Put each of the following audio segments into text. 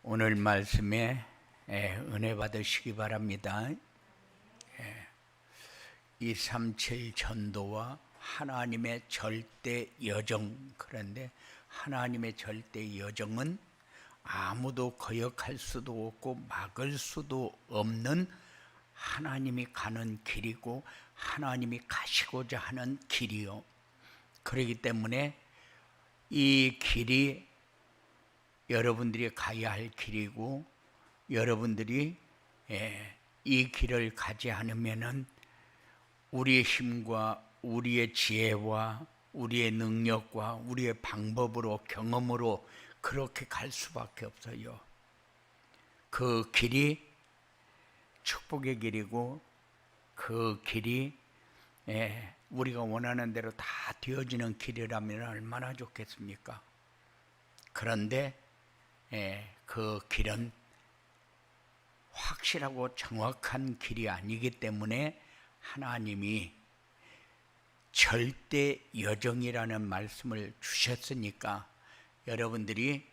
오늘 말씀에 은혜 받으시기 바랍니다. 237 전도와 하나님의 절대 여정. 그런데 하나님의 절대 여정은 아무도 거역할 수도 없고 막을 수도 없는 하나님이 가는 길이고 하나님이 가시고자 하는 길이요. 그렇기 때문에 이 길이 여러분들이 가야 할 길이고, 여러분들이 이 길을 가지 않으면은 우리의 힘과 우리의 지혜와 우리의 능력과 우리의 방법으로, 경험으로 그렇게 갈 수밖에 없어요. 그 길이 축복의 길이고, 그 길이 우리가 원하는 대로 다 되어지는 길이라면 얼마나 좋겠습니까? 그런데 그 길은 확실하고 정확한 길이 아니기 때문에 하나님이 절대 여정이라는 말씀을 주셨으니까 여러분들이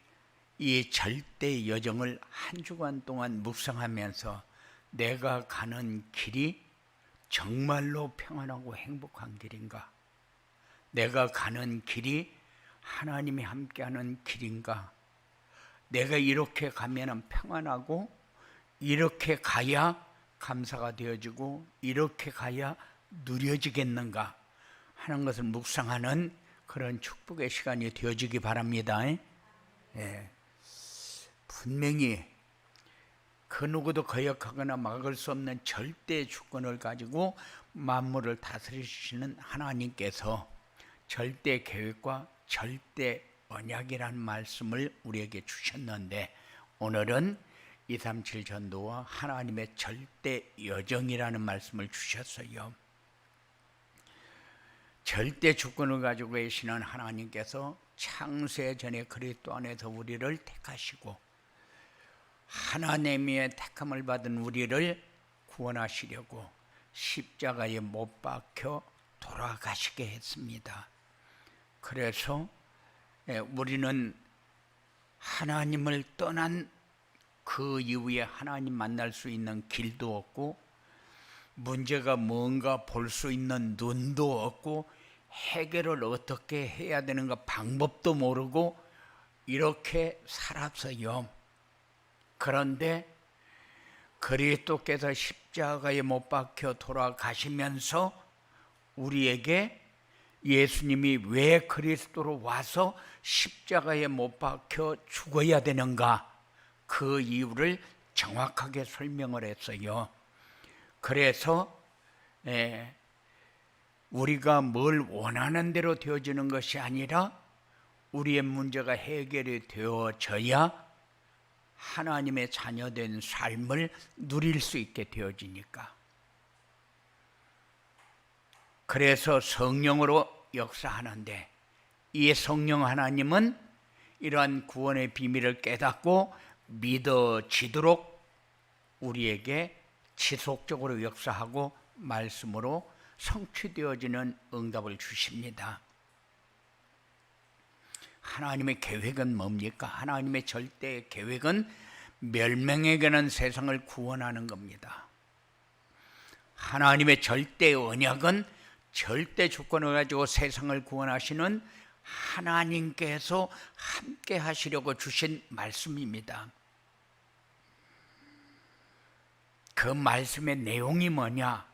이 절대 여정을 한 주간 동안 묵상하면서 내가 가는 길이 정말로 평안하고 행복한 길인가? 내가 가는 길이 하나님이 함께하는 길인가? 내가 이렇게 가면 평안하고 이렇게 가야 감사가 되어지고 이렇게 가야 누려지겠는가 하는 것을 묵상하는 그런 축복의 시간이 되어지기 바랍니다. 분명히 그 누구도 거역하거나 막을 수 없는 절대 주권을 가지고 만물을 다스리시는 하나님께서 절대 계획과 절대 언약이라는 말씀을 우리에게 주셨는데, 오늘은 237 전도와 하나님의 절대 여정이라는 말씀을 주셨어요. 절대 주권을 가지고 계시는 하나님께서 창세 전에 그리스도 안에서 우리를 택하시고 하나님의 택함을 받은 우리를 구원하시려고 십자가에 못 박혀 돌아가시게 했습니다. 그래서 우리는 하나님을 떠난 그 이후에 하나님 만날 수 있는 길도 없고, 문제가 뭔가 볼 수 있는 눈도 없고, 해결을 어떻게 해야 되는가 방법도 모르고 이렇게 살았어요. 그런데 그리스도께서 십자가에 못 박혀 돌아가시면서 우리에게 예수님이 왜 그리스도로 와서 십자가에 못 박혀 죽어야 되는가, 그 이유를 정확하게 설명을 했어요. 그래서 우리가 뭘 원하는 대로 되어지는 것이 아니라 우리의 문제가 해결이 되어져야 하나님의 자녀된 삶을 누릴 수 있게 되어지니까. 그래서 성령으로 역사하는데, 이 성령 하나님은 이러한 구원의 비밀을 깨닫고 믿어지도록 우리에게 지속적으로 역사하고 말씀으로 성취되어지는 응답을 주십니다. 하나님의 계획은 뭡니까? 하나님의 절대 계획은 멸망에게는 세상을 구원하는 겁니다. 하나님의 절대 언약은 절대 주권을 가지고 세상을 구원하시는 하나님께서 함께 하시려고 주신 말씀입니다. 그 말씀의 내용이 뭐냐?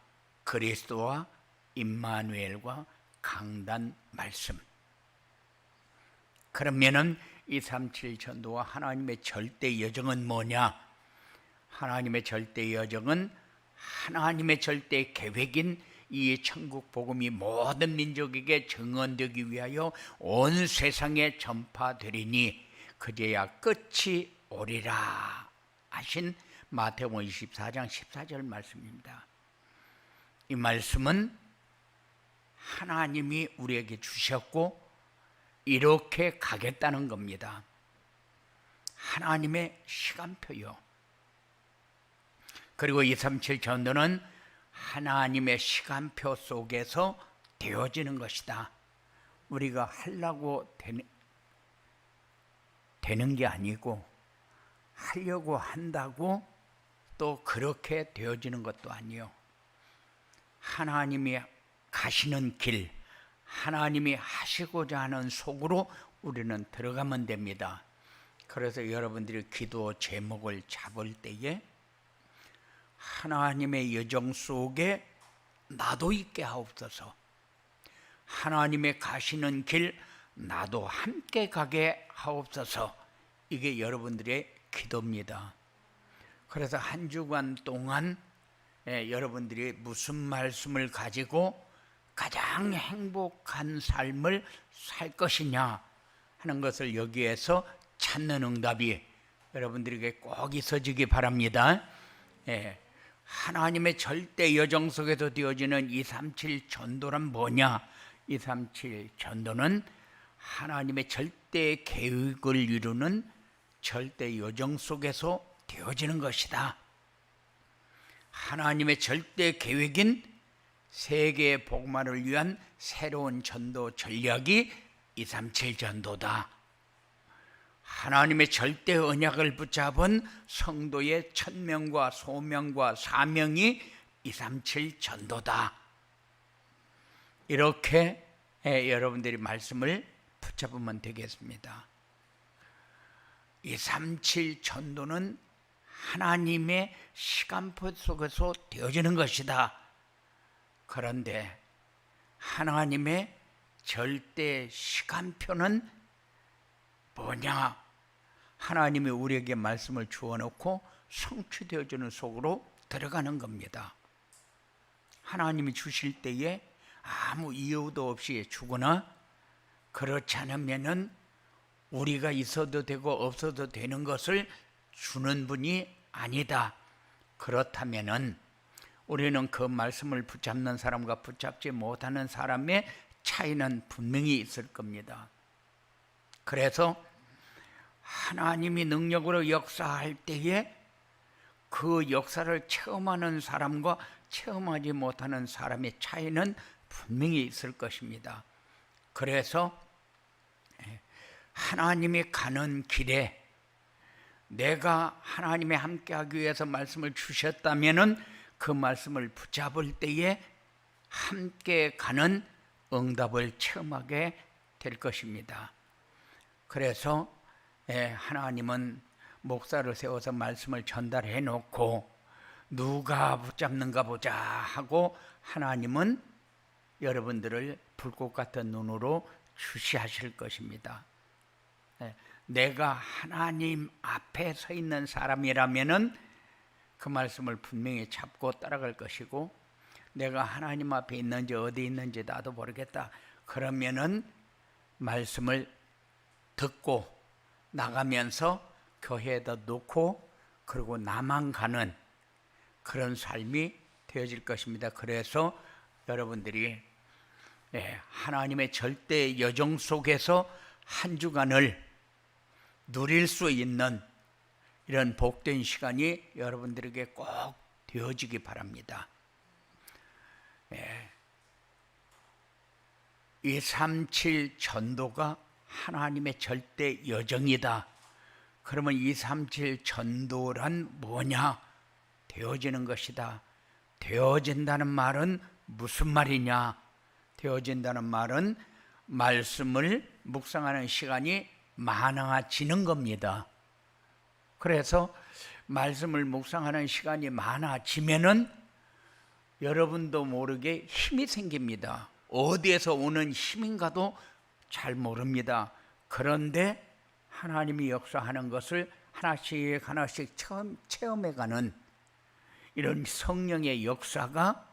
그리스도와 임마누엘과 강단 말씀. 그러면은 237 전도와 하나님의 절대 여정은 뭐냐? 하나님의 절대 여정은 하나님의 절대 계획인 이 천국 복음이 모든 민족에게 증언되기 위하여 온 세상에 전파되리니 그제야 끝이 오리라 하신 마태복음 24장 14절 말씀입니다. 이 말씀은 하나님이 우리에게 주셨고 이렇게 가겠다는 겁니다. 하나님의 시간표요. 그리고 237 전도는 하나님의 시간표 속에서 되어지는 것이다. 우리가 하려고 되는 게 아니고 하려고 한다고 또 그렇게 되어지는 것도 아니요. 하나님이 가시는 길, 하나님이 하시고자 하는 속으로 우리는 들어가면 됩니다. 그래서 여러분들이 기도 제목을 잡을 때에 하나님의 여정 속에 나도 있게 하옵소서, 하나님의 가시는 길 나도 함께 가게 하옵소서, 이게 여러분들의 기도입니다. 그래서 한 주간 동안 여러분들이 무슨 말씀을 가지고 가장 행복한 삶을 살 것이냐 하는 것을 여기에서 찾는 응답이 여러분들에게 꼭 있어지기 바랍니다. 하나님의 절대 여정 속에서 되어지는 237 전도란 뭐냐? 237 전도는 하나님의 절대 계획을 이루는 절대 여정 속에서 되어지는 것이다. 하나님의 절대 계획인 세계 복음화를 위한 새로운 전도 전략이 237 전도다. 하나님의 절대 언약을 붙잡은 성도의 천명과 소명과 사명이 237 전도다. 이렇게 여러분들이 말씀을 붙잡으면 되겠습니다. 237 전도는 하나님의 시간표 속에서 되어지는 것이다. 그런데 하나님의 절대 시간표는 뭐냐? 하나님이 우리에게 말씀을 주어놓고 성취되어지는 속으로 들어가는 겁니다. 하나님이 주실 때에 아무 이유도 없이 주거나 그렇지 않으면은 우리가 있어도 되고 없어도 되는 것을 주는 분이 아니다. 그렇다면은 우리는 그 말씀을 붙잡는 사람과 붙잡지 못하는 사람의 차이는 분명히 있을 겁니다. 그래서 하나님이 능력으로 역사할 때에 그 역사를 체험하는 사람과 체험하지 못하는 사람의 차이는 분명히 있을 것입니다. 그래서 하나님이 가는 길에 내가 하나님이 함께하기 위해서 말씀을 주셨다면은 그 말씀을 붙잡을 때에 함께 가는 응답을 체험하게 될 것입니다. 그래서 하나님은 목사를 세워서 말씀을 전달해 놓고 누가 붙잡는가 보자 하고 하나님은 여러분들을 불꽃 같은 눈으로 주시하실 것입니다. 내가 하나님 앞에 서 있는 사람이라면은 그 말씀을 분명히 잡고 따라갈 것이고, 내가 하나님 앞에 있는지 어디 있는지 나도 모르겠다 그러면은 말씀을 듣고 나가면서 교회에다 놓고 그리고 나만 가는 그런 삶이 되어질 것입니다. 그래서 여러분들이 하나님의 절대 여정 속에서 한 주간을 누릴 수 있는 이런 복된 시간이 여러분들에게 꼭 되어지기 바랍니다. 237 전도가 하나님의 절대 여정이다. 그러면 237 전도란 뭐냐? 되어지는 것이다. 되어진다는 말은 무슨 말이냐? 되어진다는 말은 말씀을 묵상하는 시간이 많아지는 겁니다. 그래서 말씀을 묵상하는 시간이 많아지면은 여러분도 모르게 힘이 생깁니다. 어디에서 오는 힘인가도 잘 모릅니다. 그런데 하나님이 역사하는 것을 하나씩 하나씩 체험해가는 이런 성령의 역사가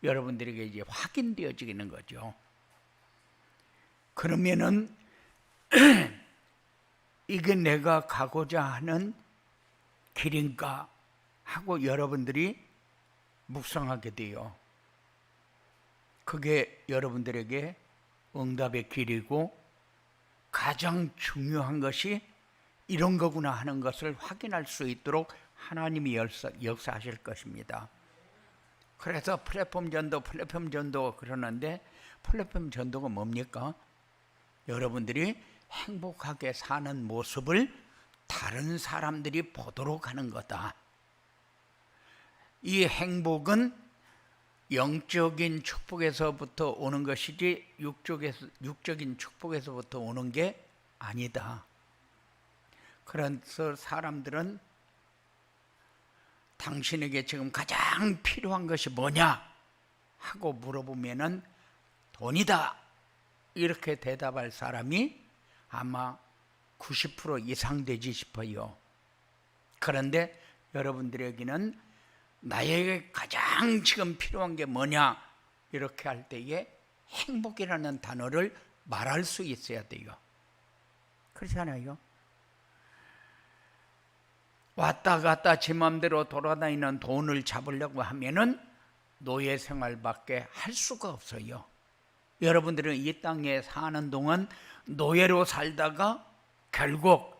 여러분들에게 이제 확인되어지는 거죠. 그러면은 이게 내가 가고자 하는 길인가 하고 여러분들이 묵상하게 돼요. 그게 여러분들에게 응답의 길이고 가장 중요한 것이 이런 거구나 하는 것을 확인할 수 있도록 하나님이 역사하실 것입니다. 그래서 플랫폼 전도 그러는데 플랫폼 전도가 뭡니까? 여러분들이 행복하게 사는 모습을 다른 사람들이 보도록 하는 거다. 이 행복은 영적인 축복에서부터 오는 것이지 육적인 축복에서부터 오는 게 아니다. 그래서 사람들은 당신에게 지금 가장 필요한 것이 뭐냐 하고 물어보면은 돈이다 이렇게 대답할 사람이 아마 90% 이상 되지 싶어요. 그런데 여러분들에게는 나에게 가장 지금 필요한 게 뭐냐 이렇게 할 때에 행복이라는 단어를 말할 수 있어야 돼요. 그렇잖아요. 왔다 갔다 제 마음대로 돌아다니는 돈을 잡으려고 하면은 노예 생활밖에 할 수가 없어요. 여러분들은 이 땅에 사는 동안 노예로 살다가 결국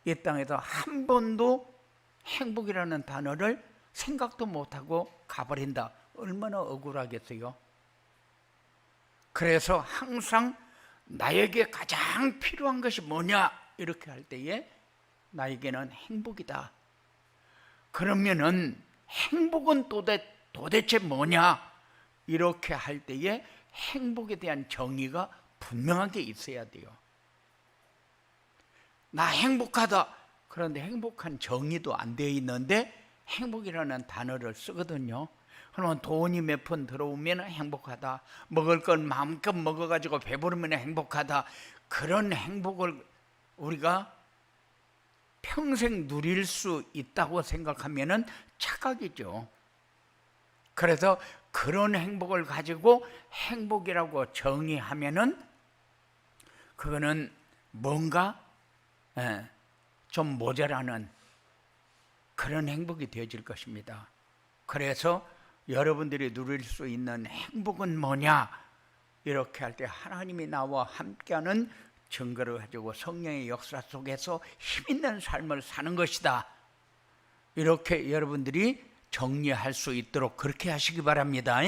이 땅에서 한 번도 행복이라는 단어를 생각도 못하고 가버린다. 얼마나 억울하겠어요. 그래서 항상 나에게 가장 필요한 것이 뭐냐 이렇게 할 때에 나에게는 행복이다. 그러면은 행복은 도대체 뭐냐 이렇게 할 때에 행복에 대한 정의가 분명하게 있어야 돼요. 나 행복하다. 그런데 행복한 정의도 안 되어 있는데 행복이라는 단어를 쓰거든요. 그러면 돈이 몇 푼 들어오면 행복하다. 먹을 건 마음껏 먹어가지고 배부르면 행복하다. 그런 행복을 우리가 평생 누릴 수 있다고 생각하면 착각이죠. 그래서 그런 행복을 가지고 행복이라고 정의하면은 그거는 뭔가 좀 모자라는 그런 행복이 되어질 것입니다. 그래서 여러분들이 누릴 수 있는 행복은 뭐냐 이렇게 할 때 하나님이 나와 함께하는 증거를 가지고 성령의 역사 속에서 힘있는 삶을 사는 것이다. 이렇게 여러분들이 정리할 수 있도록 그렇게 하시기 바랍니다.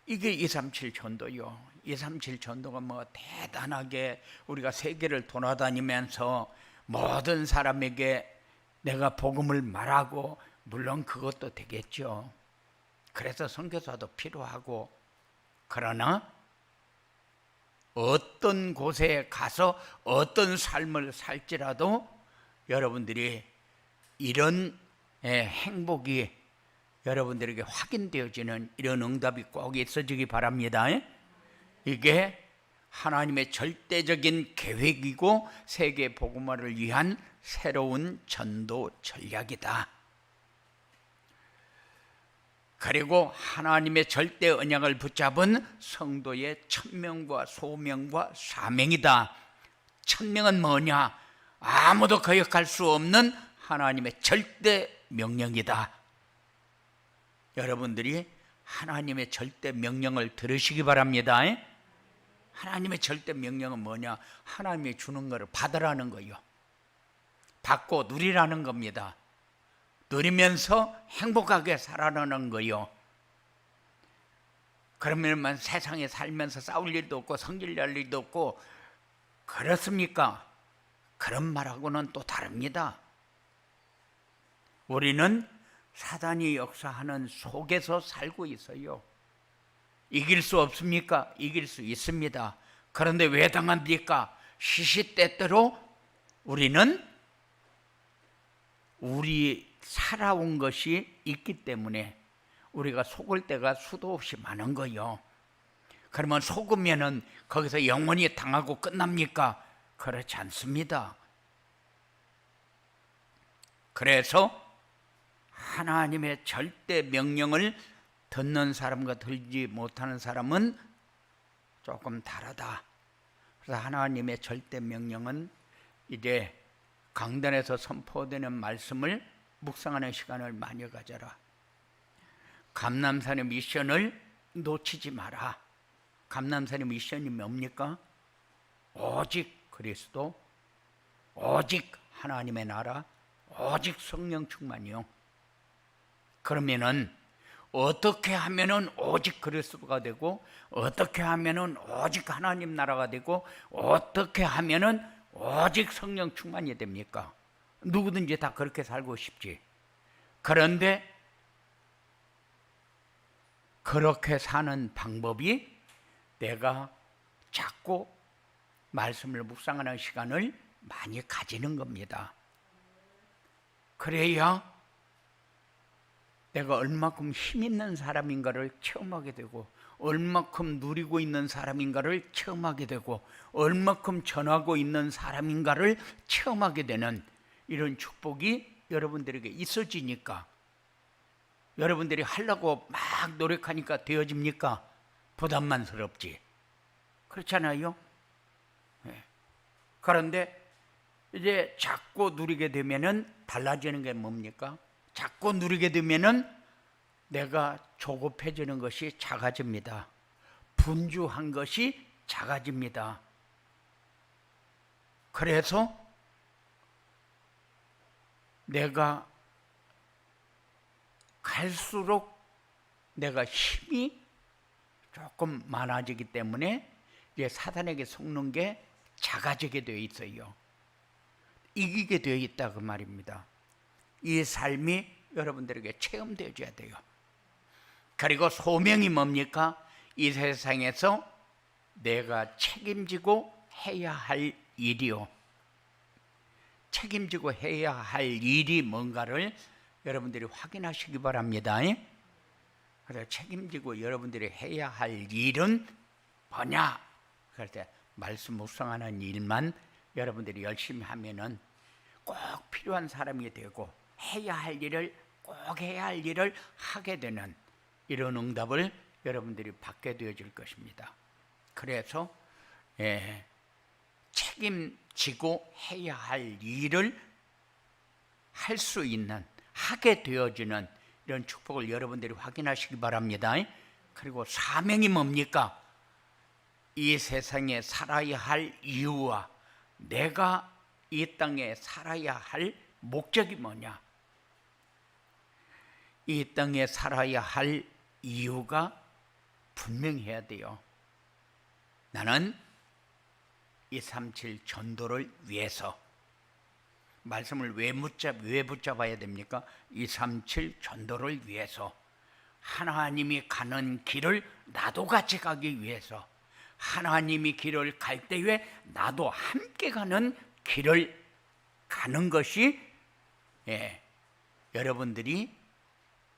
이게 237 전도요. 237 전도가 뭐 대단하게 우리가 세계를 돌아다니면서 모든 사람에게 내가 복음을 말하고 물론 그것도 되겠죠. 그래서 선교사도 필요하고 그러나 어떤 곳에 가서 어떤 삶을 살지라도 여러분들이 이런 행복이 여러분들에게 확인되어지는 이런 응답이 꼭 있어지기 바랍니다. 이게 하나님의 절대적인 계획이고 세계 복음화를 위한 새로운 전도 전략이다. 그리고 하나님의 절대 언약을 붙잡은 성도의 천명과 소명과 사명이다. 천명은 뭐냐? 아무도 거역할 수 없는 하나님의 절대 명령이다. 여러분들이 하나님의 절대 명령을 들으시기 바랍니다. 하나님의 절대 명령은 뭐냐? 하나님이 주는 것을 받으라는 거예요. 받고 누리라는 겁니다. 누리면서 행복하게 살아가는 거요. 그러면 세상에 살면서 싸울 일도 없고 성질낼 일도 없고 그렇습니까? 그런 말하고는 또 다릅니다. 우리는 사단이 역사하는 속에서 살고 있어요. 이길 수 없습니까? 이길 수 있습니다. 그런데 왜 당합니까? 시시때때로 우리는 우리 살아온 것이 있기 때문에 우리가 속을 때가 수도 없이 많은 거요. 그러면 속으면은 거기서 영원히 당하고 끝납니까? 그렇지 않습니다. 그래서 하나님의 절대 명령을 듣는 사람과 들지 못하는 사람은 조금 다르다. 그래서 하나님의 절대 명령은 이제 강단에서 선포되는 말씀을 묵상하는 시간을 많이 가져라. 감람산의 미션을 놓치지 마라. 감람산의 미션이 뭡니까? 오직 그리스도, 오직 하나님의 나라, 오직 성령 충만이요. 그러면은 어떻게 하면은 오직 그리스도가 되고 어떻게 하면은 오직 하나님 나라가 되고 어떻게 하면은 오직 성령 충만이 됩니까? 누구든지 다 그렇게 살고 싶지. 그런데 그렇게 사는 방법이 내가 자꾸 말씀을 묵상하는 시간을 많이 가지는 겁니다. 그래야 내가 얼마큼 힘 있는 사람인가를 체험하게 되고, 얼마큼 누리고 있는 사람인가를 체험하게 되고, 얼마큼 전하고 있는 사람인가를 체험하게 되는 이런 축복이 여러분들에게 있어지니까, 여러분들이 하려고 막 노력하니까 되어집니까? 부담만스럽지. 그렇잖아요. 네. 그런데 이제 자꾸 누리게 되면은 달라지는 게 뭡니까? 자꾸 누리게 되면은 내가 조급해지는 것이 작아집니다. 분주한 것이 작아집니다. 그래서 내가 갈수록 내가 힘이 조금 많아지기 때문에 이제 사단에게 속는 게 작아지게 되어 있어요. 이기게 되어 있다 그 말입니다. 이 삶이 여러분들에게 체험되어져야 돼요. 그리고 소명이 뭡니까? 이 세상에서 내가 책임지고 해야 할 일이요. 책임지고 해야 할 일이 뭔가를 여러분들이 확인하시기 바랍니다. 그래서 책임지고 여러분들이 해야 할 일은 뭐냐? 그럴 때 말씀 묵상하는 일만 여러분들이 열심히 하면은 꼭 필요한 사람이 되고, 해야 할 일을 꼭 해야 할 일을 하게 되는 이런 응답을 여러분들이 받게 되어질 것입니다. 그래서 책임지고 해야 할 일을 할 수 있는, 하게 되어지는 이런 축복을 여러분들이 확인하시기 바랍니다. 그리고 사명이 뭡니까? 이 세상에 살아야 할 이유와 내가 이 땅에 살아야 할 목적이 뭐냐? 이 땅에 살아야 할 이유가 분명해야 돼요. 나는 237 전도를 위해서, 말씀을 왜 붙잡아야 됩니까? 237 전도를 위해서, 하나님이 가는 길을 나도 같이 가기 위해서, 하나님이 길을 갈 때에 나도 함께 가는 길을 가는 것이 여러분들이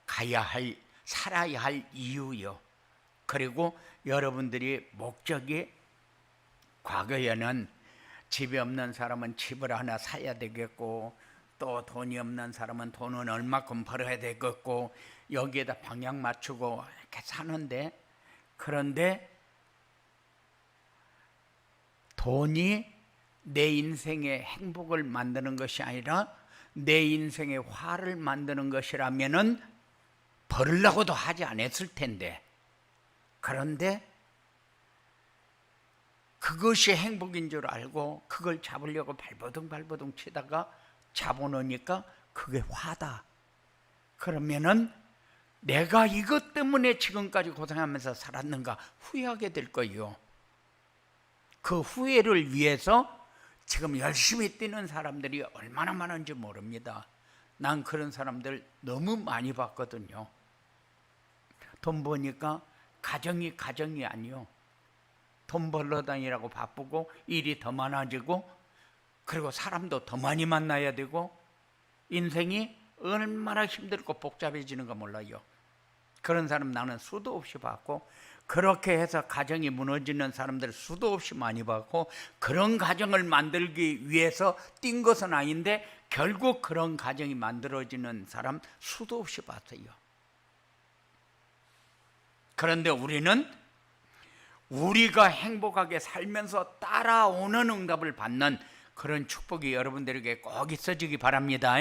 가야 할, 살아야 할 이유요. 그리고 여러분들이 목적이, 과거에는 집이 없는 사람은 집을 하나 사야 되겠고, 또 돈이 없는 사람은 돈은 얼마큼 벌어야 되겠고, 여기에다 방향 맞추고 이렇게 사는데, 그런데 돈이 내 인생의 행복을 만드는 것이 아니라 내 인생의 화를 만드는 것이라면은 벌으려고도 하지 않았을 텐데, 그런데 그것이 행복인 줄 알고 그걸 잡으려고 발버둥 치다가 잡아놓으니까 그게 화다. 그러면은 내가 이것 때문에 지금까지 고생하면서 살았는가 후회하게 될 거예요. 그 후회를 위해서 지금 열심히 뛰는 사람들이 얼마나 많은지 모릅니다. 난 그런 사람들 너무 많이 봤거든요. 돈 버니까 가정이 아니요. 돈 벌러 다니라고 바쁘고 일이 더 많아지고, 그리고 사람도 더 많이 만나야 되고, 인생이 얼마나 힘들고 복잡해지는 거 몰라요. 그런 사람 나는 수도 없이 봤고, 그렇게 해서 가정이 무너지는 사람들 수도 없이 많이 봤고, 그런 가정을 만들기 위해서 뛴 것은 아닌데 결국 그런 가정이 만들어지는 사람 수도 없이 봤어요. 그런데 우리는 우리가 행복하게 살면서 따라오는 응답을 받는 그런 축복이 여러분들에게 꼭 있어지기 바랍니다.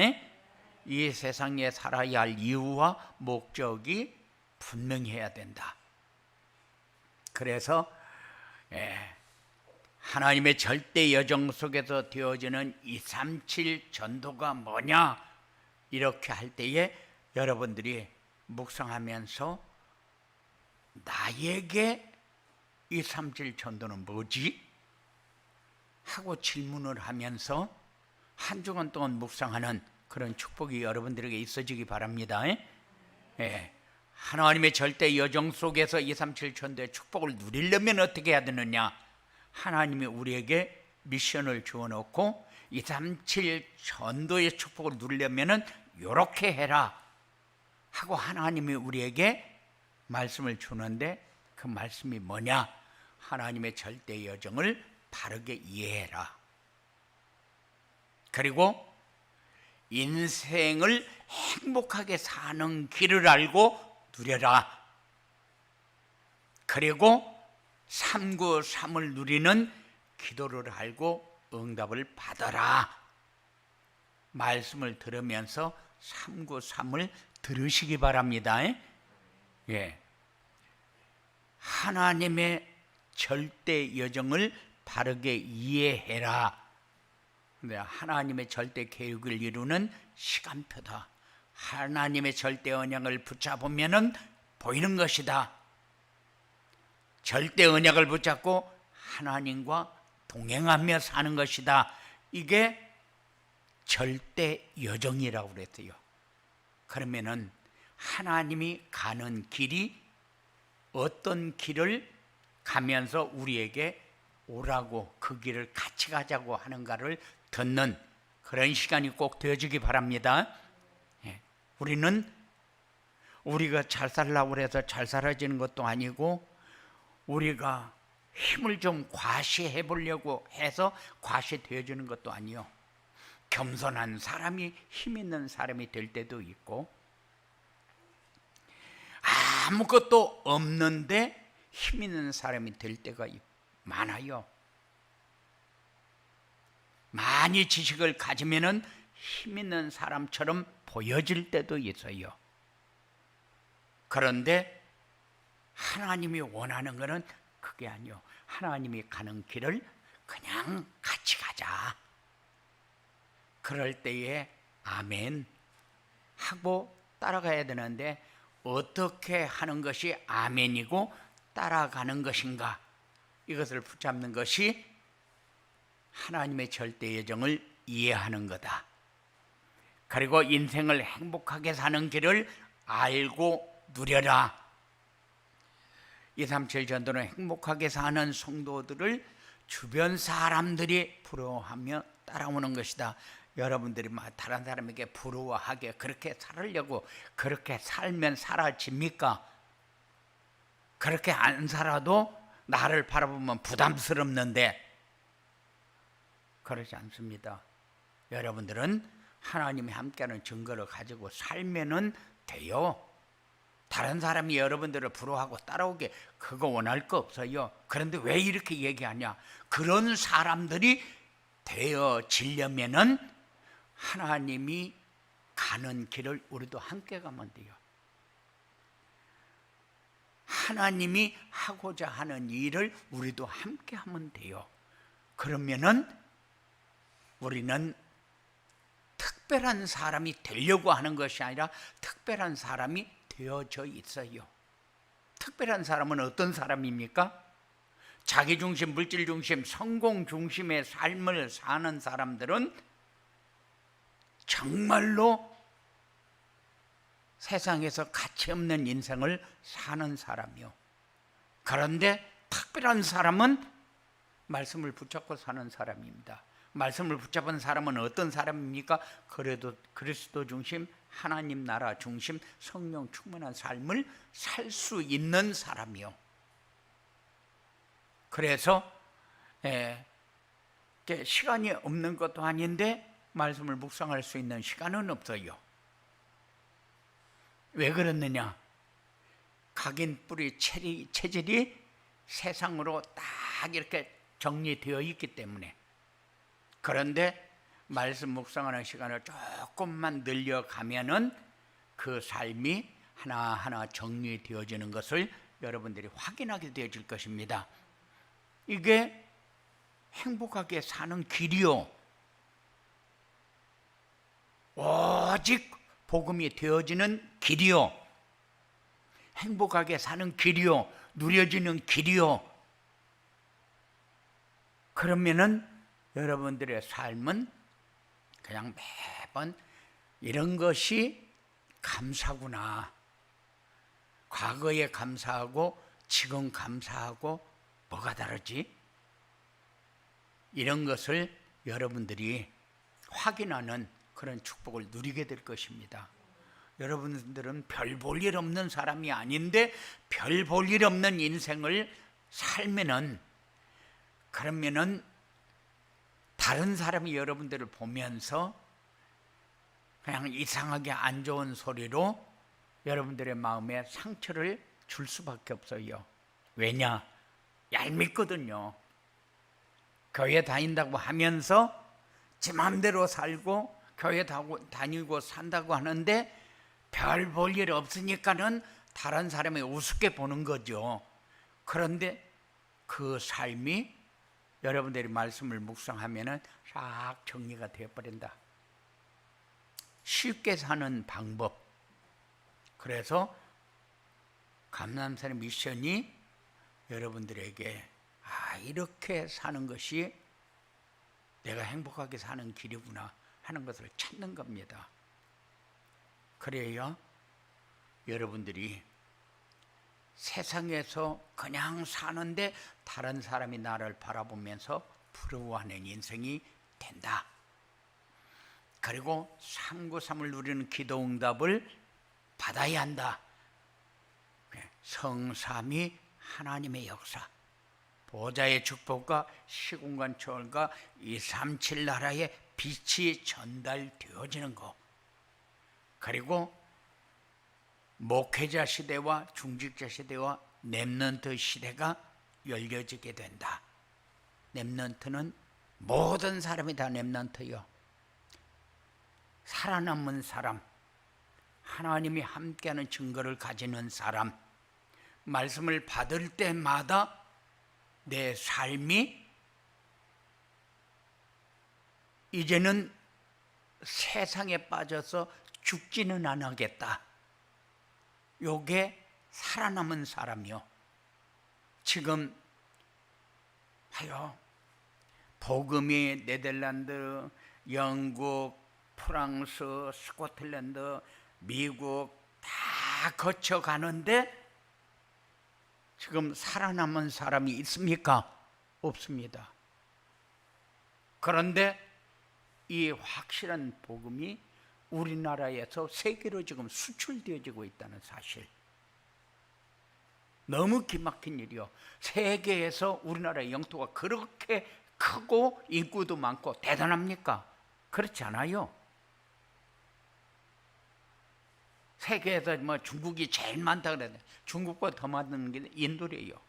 이 세상에 살아야 할 이유와 목적이 분명해야 된다. 그래서 하나님의 절대 여정 속에서 되어지는 237 전도가 뭐냐, 이렇게 할 때에 여러분들이 묵상하면서 나에게 237 전도는 뭐지? 하고 질문을 하면서 한 주간 동안 묵상하는 그런 축복이 여러분들에게 있어지기 바랍니다. 예. 하나님의 절대 여정 속에서 237 전도의 축복을 누리려면 어떻게 해야 되느냐? 하나님이 우리에게 미션을 주어놓고 237 전도의 축복을 누리려면 이렇게 해라 하고 하나님이 우리에게 말씀을 주는데, 그 말씀이 뭐냐? 하나님의 절대 여정을 바르게 이해해라. 그리고 인생을 행복하게 사는 길을 알고 누려라. 그리고 393을 누리는 기도를 알고 응답을 받아라. 말씀을 들으면서 393을 들으시기 바랍니다. 예. 하나님의 절대 여정을 바르게 이해해라. 근데 하나님의 절대 계획을 이루는 시간표다. 하나님의 절대 언약을 붙잡으면 보이는 것이다. 절대 언약을 붙잡고 하나님과 동행하며 사는 것이다. 이게 절대 여정이라고 그랬어요. 그러면은 하나님이 가는 길이 어떤 길을 가면서 우리에게 오라고, 그 길을 같이 가자고 하는가를 듣는 그런 시간이 꼭 되어지기 바랍니다. 우리는 우리가 잘 살라고 해서 잘 살아지는 것도 아니고, 우리가 힘을 좀 과시해 보려고 해서 과시되어지는 것도 아니요. 겸손한 사람이 힘 있는 사람이 될 때도 있고, 아무것도 없는데 힘 있는 사람이 될 때가 많아요. 많이 지식을 가지면은 힘 있는 사람처럼 보여질 때도 있어요. 그런데 하나님이 원하는 것은 그게 아니요. 하나님이 가는 길을 그냥 같이 가자. 그럴 때에 아멘 하고 따라가야 되는데, 어떻게 하는 것이 아멘이고 따라가는 것인가? 이것을 붙잡는 것이 하나님의 절대 예정을 이해하는 거다. 그리고 인생을 행복하게 사는 길을 알고 누려라. 237 전도는 행복하게 사는 성도들을 주변 사람들이 부러워하며 따라오는 것이다. 여러분들이 다른 사람에게 부러워하게 그렇게 살으려고 그렇게 살면 사라집니까? 그렇게 안 살아도 나를 바라보면 부담스럽는데, 그렇지 않습니다. 여러분들은 하나님이 함께하는 증거를 가지고 살면은 돼요. 다른 사람이 여러분들을 부러워하고 따라오게 그거 원할 거 없어요. 그런데 왜 이렇게 얘기하냐? 그런 사람들이 되어지려면은 하나님이 가는 길을 우리도 함께 가면 돼요. 하나님이 하고자 하는 일을 우리도 함께 하면 돼요. 그러면은 우리는 특별한 사람이 되려고 하는 것이 아니라 특별한 사람이 되어져 있어요. 특별한 사람은 어떤 사람입니까? 자기 중심, 물질 중심, 성공 중심의 삶을 사는 사람들은 정말로 세상에서 가치 없는 인생을 사는 사람이요. 그런데 특별한 사람은 말씀을 붙잡고 사는 사람입니다. 말씀을 붙잡은 사람은 어떤 사람입니까? 그래도 그리스도 중심, 하나님 나라 중심, 성령 충만한 삶을 살 수 있는 사람이요. 그래서 시간이 없는 것도 아닌데 말씀을 묵상할 수 있는 시간은 없어요. 왜 그렇느냐? 각인 뿌리 체질이 세상으로 딱 이렇게 정리되어 있기 때문에. 그런데 말씀 묵상하는 시간을 조금만 늘려가면은 그 삶이 하나하나 정리되어지는 것을 여러분들이 확인하게 되어질 것입니다. 이게 행복하게 사는 길이요. 오직 복음이 되어지는 길이요. 행복하게 사는 길이요. 누려지는 길이요. 그러면은 여러분들의 삶은 그냥 매번 이런 것이 감사구나. 과거에 감사하고 지금 감사하고 뭐가 다르지? 이런 것을 여러분들이 확인하는 그런 축복을 누리게 될 것입니다. 여러분들은 별 볼 일 없는 사람이 아닌데 별 볼 일 없는 인생을 살면은, 그러면은 다른 사람이 여러분들을 보면서 그냥 이상하게 안 좋은 소리로 여러분들의 마음에 상처를 줄 수밖에 없어요. 왜냐? 얄밉거든요. 교회 다닌다고 하면서 지 마음대로 살고 교회 다니고 산다고 하는데 별 볼 일 없으니까는 다른 사람이 우습게 보는 거죠. 그런데 그 삶이 여러분들이 말씀을 묵상하면은 싹 정리가 되어버린다. 쉽게 사는 방법. 그래서 감남산의 미션이 여러분들에게 이렇게 사는 것이 내가 행복하게 사는 길이구나 하는 것을 찾는 겁니다. 그래야 여러분들이 세상에서 그냥 사는데 다른 사람이 나를 바라보면서 부러워하는 인생이 된다. 그리고 393을 누리는 기도 응답을 받아야 한다. 성삼위 하나님의 역사, 보좌의 축복과 시공간 초월과 237 나라의 빛이 전달되어지는 것, 그리고 목회자 시대와 중직자 시대와 렘넌트 시대가 열려지게 된다. 렘넌트는 모든 사람이 다 렘넌트요. 살아남은 사람, 하나님이 함께하는 증거를 가지는 사람, 말씀을 받을 때마다 내 삶이 이제는 세상에 빠져서 죽지는 않겠다. 요게 살아남은 사람이요. 지금 봐요. 복음이 네덜란드, 영국, 프랑스, 스코틀랜드, 미국 다 거쳐가는데 지금 살아남은 사람이 있습니까? 없습니다. 그런데 이 확실한 복음이 우리나라에서 세계로 지금 수출되어지고 있다는 사실, 너무 기막힌 일이요. 세계에서 우리나라의 영토가 그렇게 크고 인구도 많고 대단합니까? 그렇지 않아요. 세계에서 뭐 중국이 제일 많다 그래요. 중국보다 더 많은 게 인도래요.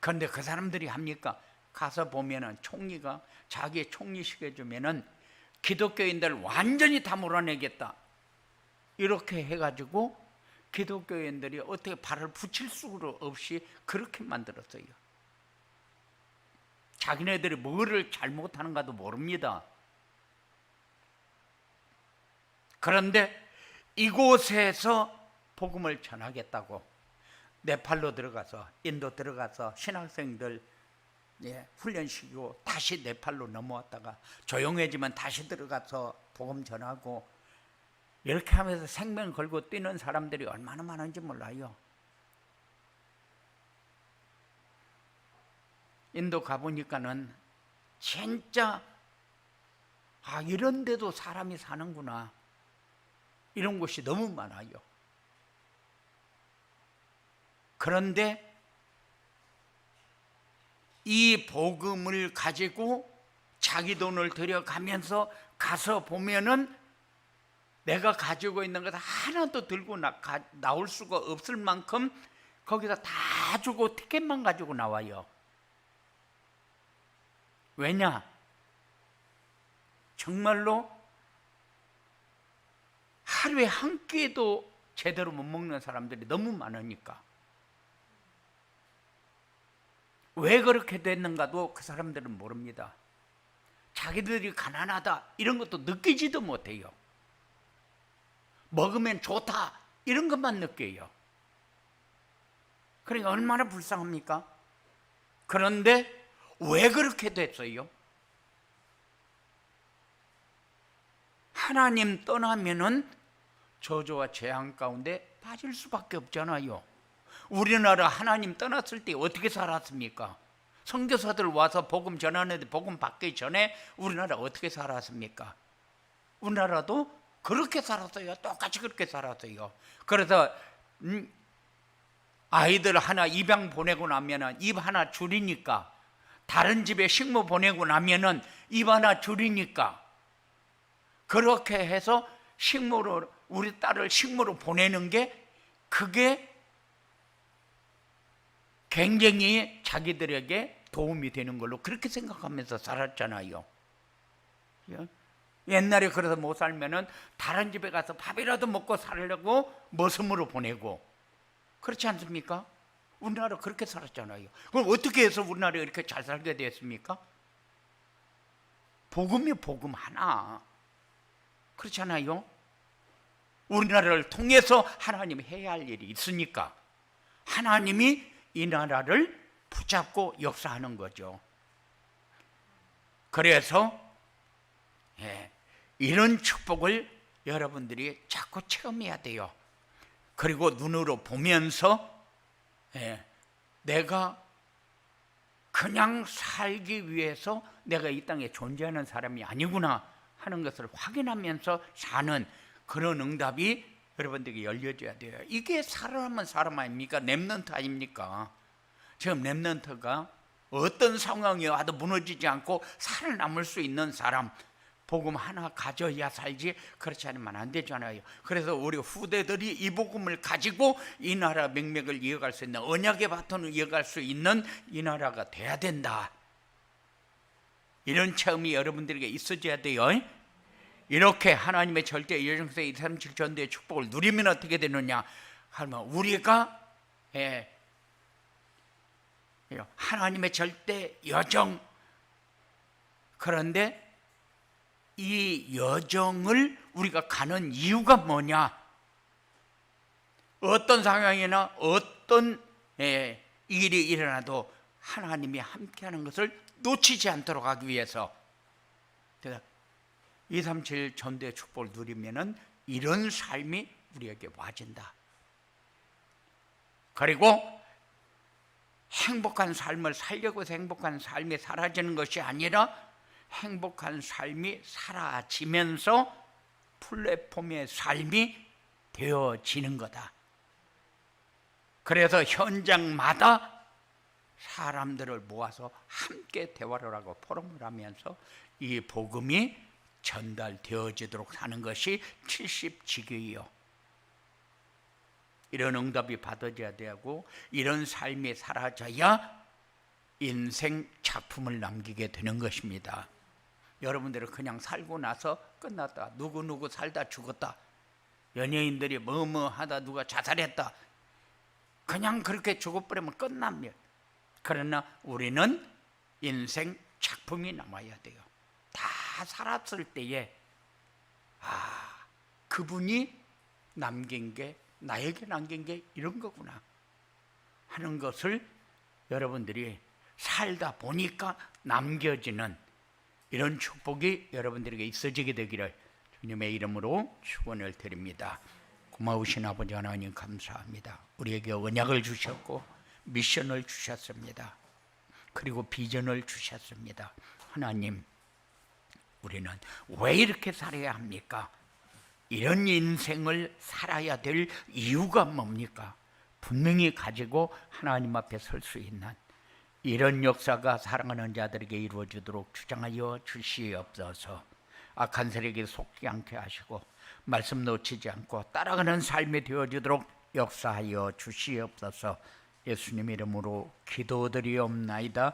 그런데 그 사람들이 합니까? 가서 보면은 총리가 자기 총리식 해주면은 기독교인들 완전히 다 몰아내겠다, 이렇게 해가지고 기독교인들이 어떻게 발을 붙일 수가 없이 그렇게 만들었어요. 자기네들이 뭐를 잘못하는가도 모릅니다. 그런데 이곳에서 복음을 전하겠다고 네팔로 들어가서, 인도 들어가서 신학생들 훈련시키고 다시 네팔로 넘어왔다가 조용해지면 다시 들어가서 복음 전하고, 이렇게 하면서 생명 걸고 뛰는 사람들이 얼마나 많은지 몰라요. 인도 가보니까는 진짜 이런 데도 사람이 사는구나, 이런 곳이 너무 많아요. 그런데 이 복음을 가지고 자기 돈을 들여가면서 가서 보면은 내가 가지고 있는 것 하나도 들고 나올 수가 없을 만큼 거기다 다 주고 티켓만 가지고 나와요. 왜냐? 정말로 하루에 한 끼도 제대로 못 먹는 사람들이 너무 많으니까. 왜 그렇게 됐는가도 그 사람들은 모릅니다. 자기들이 가난하다 이런 것도 느끼지도 못해요. 먹으면 좋다 이런 것만 느껴요. 그러니까 얼마나 불쌍합니까? 그런데 왜 그렇게 됐어요? 하나님 떠나면은 저주와 재앙 가운데 빠질 수밖에 없잖아요. 우리나라 하나님 떠났을 때 어떻게 살았습니까? 선교사들 와서 복음 전하는데 복음 받기 전에 우리나라 어떻게 살았습니까? 우리나라도 그렇게 살았어요. 똑같이 그렇게 살았어요. 그래서 아이들 하나 입양 보내고 나면은 입 하나 줄이니까, 다른 집에 식모 보내고 나면은 입 하나 줄이니까, 그렇게 해서 식모로, 우리 딸을 식모로 보내는 게, 그게 굉장히 자기들에게 도움이 되는 걸로 그렇게 생각하면서 살았잖아요. 옛날에 그래서 못 살면은 다른 집에 가서 밥이라도 먹고 살려고 머슴으로 보내고, 그렇지 않습니까? 우리나라 그렇게 살았잖아요. 그럼 어떻게 해서 우리나라가 이렇게 잘 살게 됐습니까? 복음이 복음 하나. 그렇잖아요. 우리나라를 통해서 하나님이 해야 할 일이 있으니까 하나님이 이 나라를 붙잡고 역사하는 거죠. 그래서 이런 축복을 여러분들이 자꾸 체험해야 돼요. 그리고 눈으로 보면서 내가 그냥 살기 위해서 내가 이 땅에 존재하는 사람이 아니구나 하는 것을 확인하면서 사는 그런 응답이 여러분들에게 열려져야 돼요. 이게 살아남은 사람 아닙니까? 렘넌트 아닙니까? 지금 렘넌트가 어떤 상황이 와도 무너지지 않고 살아남을 수 있는 사람, 복음 하나 가져야 살지, 그렇지 않으면 안 되잖아요. 그래서 우리 후대들이 이 복음을 가지고 이 나라 맥맥을 이어갈 수 있는, 언약의 바톤을 이어갈 수 있는 이 나라가 돼야 된다. 이런 체험이 여러분들에게 있어져야 돼요. 이렇게 하나님의 절대 여정세 237 전도의 축복을 누리면 어떻게 되느냐 하면, 우리가 하나님의 절대 여정, 그런데 이 여정을 우리가 가는 이유가 뭐냐, 어떤 상황이나 어떤 일이 일어나도 하나님이 함께하는 것을 놓치지 않도록 하기 위해서 237 전도의 축복을 누리면은 이런 삶이 우리에게 와진다. 그리고 행복한 삶을 살려고 해서 행복한 삶이 사라지는 것이 아니라 행복한 삶이 사라지면서 플랫폼의 삶이 되어지는 거다. 그래서 현장마다 사람들을 모아서 함께 대화를 하고 포럼을 하면서 이 복음이 전달되어지도록 하는 것이 70지교예요. 이런 응답이 받아져야 되고, 이런 삶이 사라져야 인생 작품을 남기게 되는 것입니다. 여러분들은 그냥 살고 나서 끝났다, 누구누구 살다 죽었다, 연예인들이 뭐뭐 하다 누가 자살했다, 그냥 그렇게 죽어버리면 끝납니다. 그러나 우리는 인생 작품이 남아야 돼요. 다 살았을 때에 그분이 남긴 게, 나에게 남긴 게 이런 거구나 하는 것을 여러분들이 살다 보니까 남겨지는 이런 축복이 여러분들에게 있어지게 되기를 주님의 이름으로 축원을 드립니다. 고마우신 아버지 하나님 감사합니다. 우리에게 언약을 주셨고 미션을 주셨습니다. 그리고 비전을 주셨습니다. 하나님, 우리는 왜 이렇게 살아야 합니까? 이런 인생을 살아야 될 이유가 뭡니까? 분명히 가지고 하나님 앞에 설 수 있는 이런 역사가 사랑하는 자들에게 이루어지도록 주장하여 주시옵소서. 악한 세력에 속지 않게 하시고 말씀 놓치지 않고 따라가는 삶이 되어지도록 역사하여 주시옵소서. 예수님 이름으로 기도드리옵나이다.